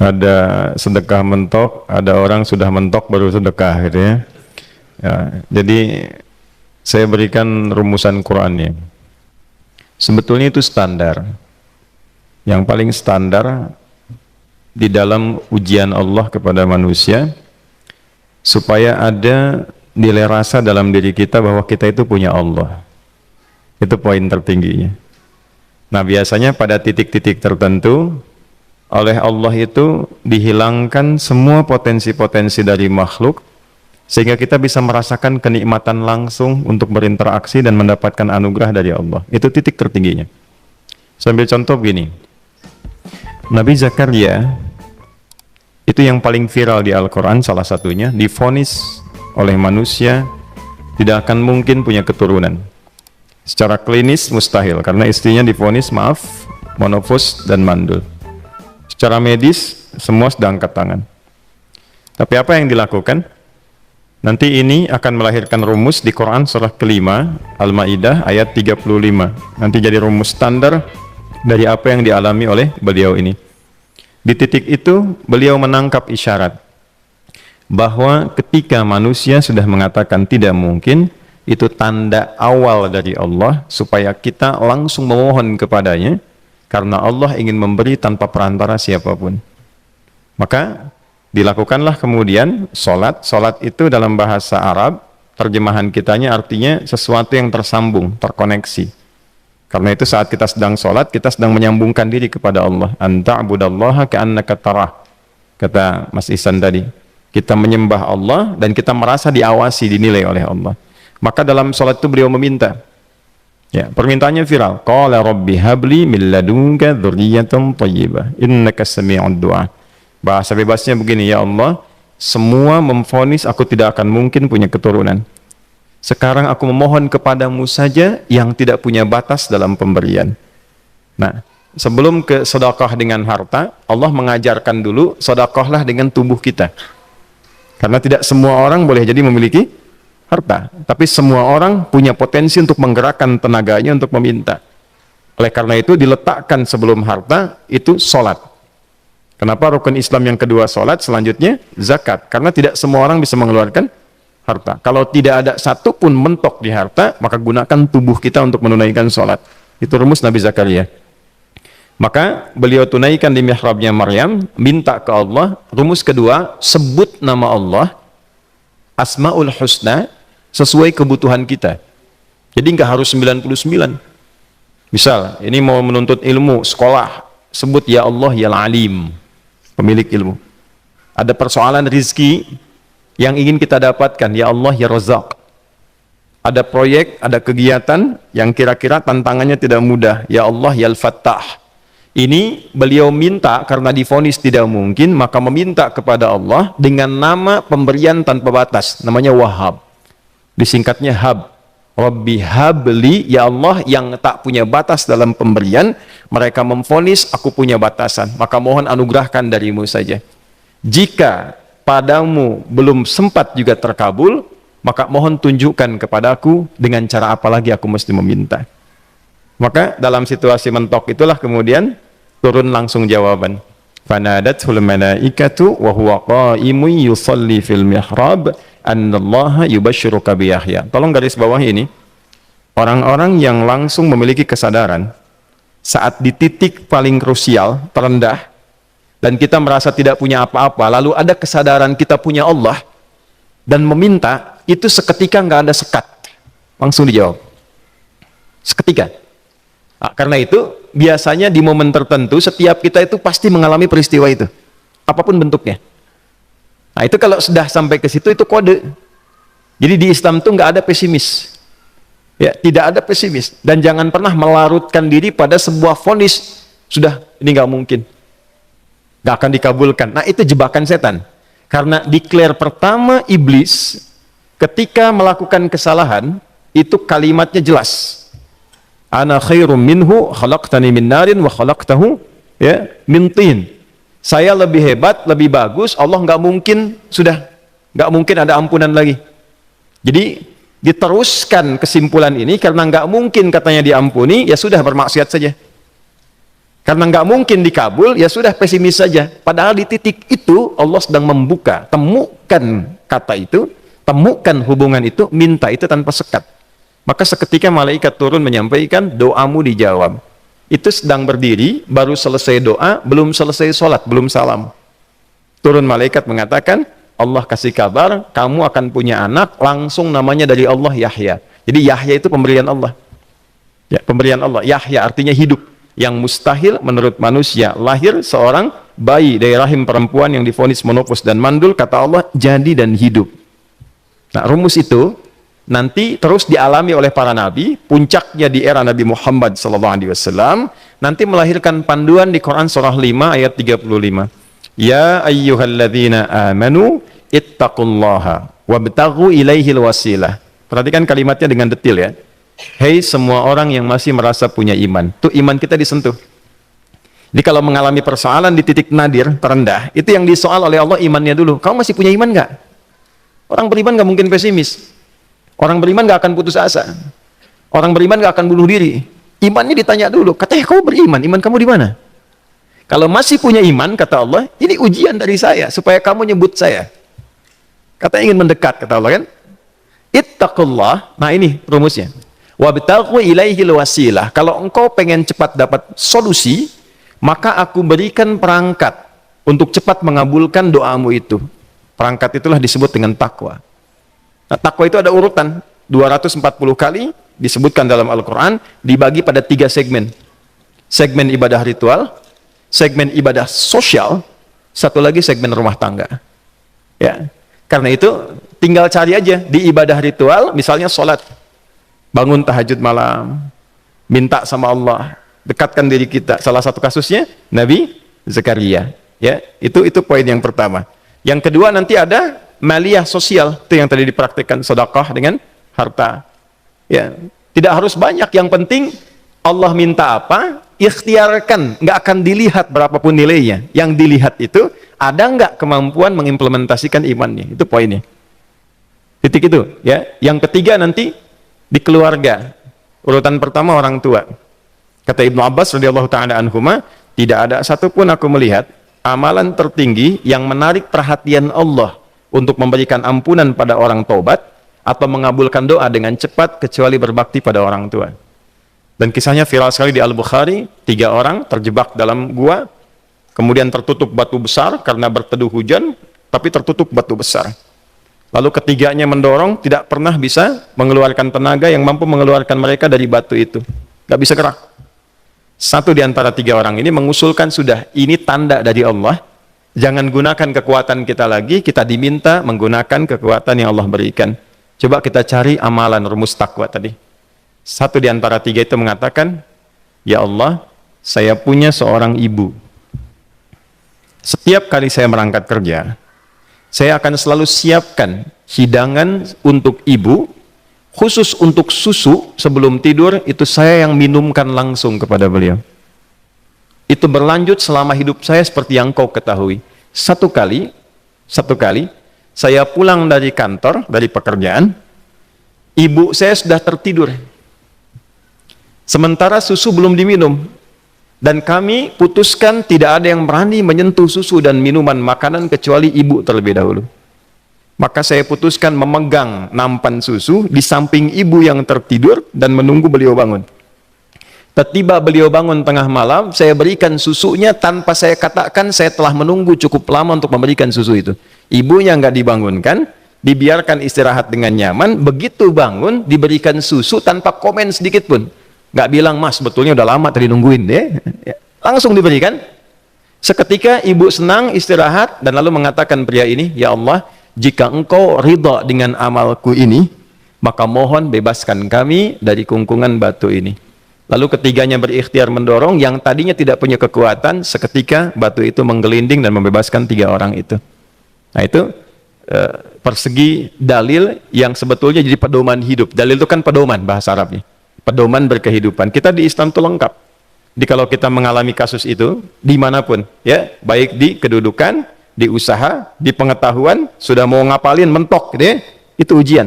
ada sedekah mentok, ada orang sudah mentok baru sedekah gitu ya. Ya, jadi saya berikan rumusan Qur'annya. Sebetulnya itu standar. Yang paling standar di dalam ujian Allah kepada manusia, supaya ada nilai rasa dalam diri kita bahwa kita itu punya Allah. Itu poin tertingginya. Nah, biasanya pada titik-titik tertentu oleh Allah itu dihilangkan semua potensi-potensi dari makhluk, sehingga kita bisa merasakan kenikmatan langsung untuk berinteraksi dan mendapatkan anugerah dari Allah. Itu titik tertingginya. Sambil contoh begini, Nabi Zakaria itu yang paling viral di Al-Quran, salah satunya divonis oleh manusia tidak akan mungkin punya keturunan. Secara klinis mustahil, karena istrinya divonis monofus dan mandul. Secara medis semua sudah angkat tangan. Tapi apa yang dilakukan? Nanti ini akan melahirkan rumus di Quran surah kelima Al-Ma'idah ayat 35. Nanti jadi rumus standar dari apa yang dialami oleh beliau ini. Di titik itu beliau menangkap isyarat bahwa ketika manusia sudah mengatakan tidak mungkin, itu tanda awal dari Allah supaya kita langsung memohon kepadanya, karena Allah ingin memberi tanpa perantara siapapun. Maka dilakukanlah kemudian solat. Solat itu dalam bahasa Arab, terjemahan kitanya artinya sesuatu yang tersambung, terkoneksi. Karena itu saat kita sedang solat, kita sedang menyambungkan diri kepada Allah. Anta'budallaha ka'annaka tarah, kata Mas Ihsan tadi. Kita menyembah Allah dan kita merasa diawasi, dinilai oleh Allah. Maka dalam solat itu beliau meminta. Ya, permintaannya viral. Qala rabbi habli min ladunka dzurriyyatan thayyibah innaka sami'ud du'a. Bahasa bebasnya begini, ya Allah, semua memvonis aku tidak akan mungkin punya keturunan. Sekarang aku memohon kepadamu saja yang tidak punya batas dalam pemberian. Nah, sebelum ke sedekah dengan harta, Allah mengajarkan dulu sedekahlah dengan tubuh kita. Karena tidak semua orang boleh jadi memiliki harta, tapi semua orang punya potensi untuk menggerakkan tenaganya untuk meminta. Oleh karena itu diletakkan sebelum harta itu solat. Kenapa rukun Islam yang kedua solat, selanjutnya zakat? Karena tidak semua orang bisa mengeluarkan harta. Kalau tidak ada satu pun mentok di harta, maka gunakan tubuh kita untuk menunaikan solat. Itu rumus Nabi Zakaria. Maka beliau tunaikan di mihrabnya Maryam, minta ke Allah. Rumus kedua, sebut nama Allah, Asmaul Husna, sesuai kebutuhan kita. Jadi nggak harus 99. Misal, ini mau menuntut ilmu, sekolah, sebut ya Allah ya Alim, pemilik ilmu. Ada persoalan rizki yang ingin kita dapatkan, ya Allah ya Razzaq. Ada proyek, ada kegiatan yang kira-kira tantangannya tidak mudah, ya Allah ya Al-Fattah. Ini beliau minta karena divonis tidak mungkin, maka meminta kepada Allah dengan nama pemberian tanpa batas, namanya Wahhab. Disingkatnya Hab. Rabbi habli, ya Allah yang tak punya batas dalam pemberian. Mereka memvonis aku punya batasan, maka mohon anugerahkan darimu saja. Jika padamu belum sempat juga terkabul, maka mohon tunjukkan kepadaku dengan cara apa lagi aku mesti meminta. Maka dalam situasi mentok itulah kemudian turun langsung jawaban. Fanadathul malaikatu wa huwa qa'imun yusalli fil mihrab annallaha yubashshiruka bi Yahya. Tolong garis bawah ini. Orang-orang yang langsung memiliki kesadaran saat di titik paling krusial, terendah, dan kita merasa tidak punya apa-apa, lalu ada kesadaran kita punya Allah dan meminta, itu seketika nggak ada sekat, langsung dijawab seketika. Nah, karena itu biasanya di momen tertentu setiap kita itu pasti mengalami peristiwa itu, apapun bentuknya. Nah, itu kalau sudah sampai ke situ itu kode. Jadi di Islam itu nggak ada pesimis, ya, tidak ada pesimis, dan jangan pernah melarutkan diri pada sebuah vonis sudah ini nggak mungkin, nggak akan dikabulkan. Nah, itu jebakan setan. Karena declare pertama iblis ketika melakukan kesalahan itu kalimatnya jelas. Ana khairum minhu khalaqtani min narin wa khalaqtahu ya min tin. Saya lebih hebat, lebih bagus. Allah nggak mungkin, sudah nggak mungkin ada ampunan lagi. Jadi diteruskan kesimpulan ini karena nggak mungkin katanya diampuni, ya sudah bermaksiat saja. Karena nggak mungkin dikabul, ya sudah pesimis saja. Padahal di titik itu Allah sedang membuka. Temukan kata itu, temukan hubungan itu, minta itu tanpa sekat. Maka seketika malaikat turun menyampaikan, doamu dijawab. Itu sedang berdiri, baru selesai doa, belum selesai sholat, belum salam. Turun malaikat mengatakan, Allah kasih kabar, kamu akan punya anak, langsung namanya dari Allah Yahya. Jadi Yahya itu pemberian Allah. Ya, pemberian Allah. Yahya artinya hidup. Yang mustahil menurut manusia, lahir seorang bayi dari rahim perempuan yang divonis menopause dan mandul, kata Allah jadi dan hidup. Nah, rumus itu nanti terus dialami oleh para nabi, puncaknya di era Nabi Muhammad SAW, nanti melahirkan panduan di Quran surah 5 ayat 35. Ya ayyuhalladzina amanu ittaqullaha wabtaghu ilaihil wasilah. Perhatikan kalimatnya dengan detail ya. Hei semua orang yang masih merasa punya iman, tuh iman kita disentuh. Jadi kalau mengalami persoalan di titik nadir, terendah, itu yang disoal oleh Allah imannya dulu. Kamu masih punya iman nggak? Orang beriman nggak mungkin pesimis. Orang beriman nggak akan putus asa. Orang beriman nggak akan bunuh diri. Imannya ditanya dulu. Katanya kamu beriman, iman kamu di mana? Kalau masih punya iman, kata Allah, ini ujian dari saya supaya kamu nyebut saya. Katanya ingin mendekat, kata Allah kan? Ittaqullah. Nah ini rumusnya. Wabtaghu ilaihil wasilah. Kalau engkau pengen cepat dapat solusi, maka aku berikan perangkat untuk cepat mengabulkan doamu itu. Perangkat itulah disebut dengan takwa. Nah, takwa itu ada urutan 240 kali disebutkan dalam Al-Quran, dibagi pada 3 segmen. Segmen ibadah ritual, segmen ibadah sosial, satu lagi segmen rumah tangga. Ya, karena itu tinggal cari aja di ibadah ritual, misalnya sholat. Bangun tahajud malam, minta sama Allah, dekatkan diri kita. Salah satu kasusnya Nabi Zakaria. Ya, itu poin yang pertama. Yang kedua nanti ada maliyah sosial, itu yang tadi dipraktikkan, sedekah dengan harta. Ya, tidak harus banyak, yang penting Allah minta apa, ikhtiarkan, nggak akan dilihat berapapun nilainya. Yang dilihat itu ada nggak kemampuan mengimplementasikan imannya, itu poinnya. Titik itu, ya. Yang ketiga nanti di keluarga. Urutan pertama orang tua. Kata Ibnu Abbas radhiyallahu taala anhuma, tidak ada satupun aku melihat amalan tertinggi yang menarik perhatian Allah untuk memberikan ampunan pada orang taubat atau mengabulkan doa dengan cepat kecuali berbakti pada orang tua. Dan kisahnya viral sekali di Al-Bukhari, 3 orang terjebak dalam gua, kemudian tertutup batu besar karena berteduh hujan, tapi tertutup batu besar. Lalu ketiganya mendorong, tidak pernah bisa mengeluarkan tenaga yang mampu mengeluarkan mereka dari batu itu. Gak bisa gerak. Satu di antara 3 orang ini mengusulkan, sudah, ini tanda dari Allah. Jangan gunakan kekuatan kita lagi, kita diminta menggunakan kekuatan yang Allah berikan. Coba kita cari amalan rumus takwa tadi. Satu di antara 3 itu mengatakan, ya Allah, saya punya seorang ibu. Setiap kali saya berangkat kerja, saya akan selalu siapkan hidangan untuk ibu, khusus untuk susu sebelum tidur, itu saya yang minumkan langsung kepada beliau. Itu berlanjut selama hidup saya seperti yang kau ketahui. Satu kali, saya pulang dari kantor, dari pekerjaan, ibu saya sudah tertidur. Sementara susu belum diminum. Dan kami putuskan tidak ada yang berani menyentuh susu dan minuman makanan kecuali ibu terlebih dahulu. Maka saya putuskan memegang nampan susu di samping ibu yang tertidur dan menunggu beliau bangun. Tiba beliau bangun tengah malam, saya berikan susunya tanpa saya katakan saya telah menunggu cukup lama untuk memberikan susu itu. Ibunya nggak dibangunkan, dibiarkan istirahat dengan nyaman, begitu bangun diberikan susu tanpa komen sedikit pun. Nggak bilang, mas betulnya udah lama tadi nungguin deh, langsung diberikan. Seketika ibu senang istirahat dan lalu mengatakan pria ini, ya Allah, jika engkau ridha dengan amalku ini, maka mohon bebaskan kami dari kungkungan batu ini. Lalu ketiganya berikhtiar mendorong, yang tadinya tidak punya kekuatan, seketika batu itu menggelinding dan membebaskan 3 orang itu. Nah itu persegi dalil yang sebetulnya jadi pedoman hidup. Dalil itu kan pedoman bahasa Arabnya. Pedoman berkehidupan. Kita di Islam itu lengkap. Jadi kalau kita mengalami kasus itu dimanapun, ya, baik di kedudukan, di usaha, di pengetahuan, sudah mau ngapalin mentok, gitu ya, itu ujian.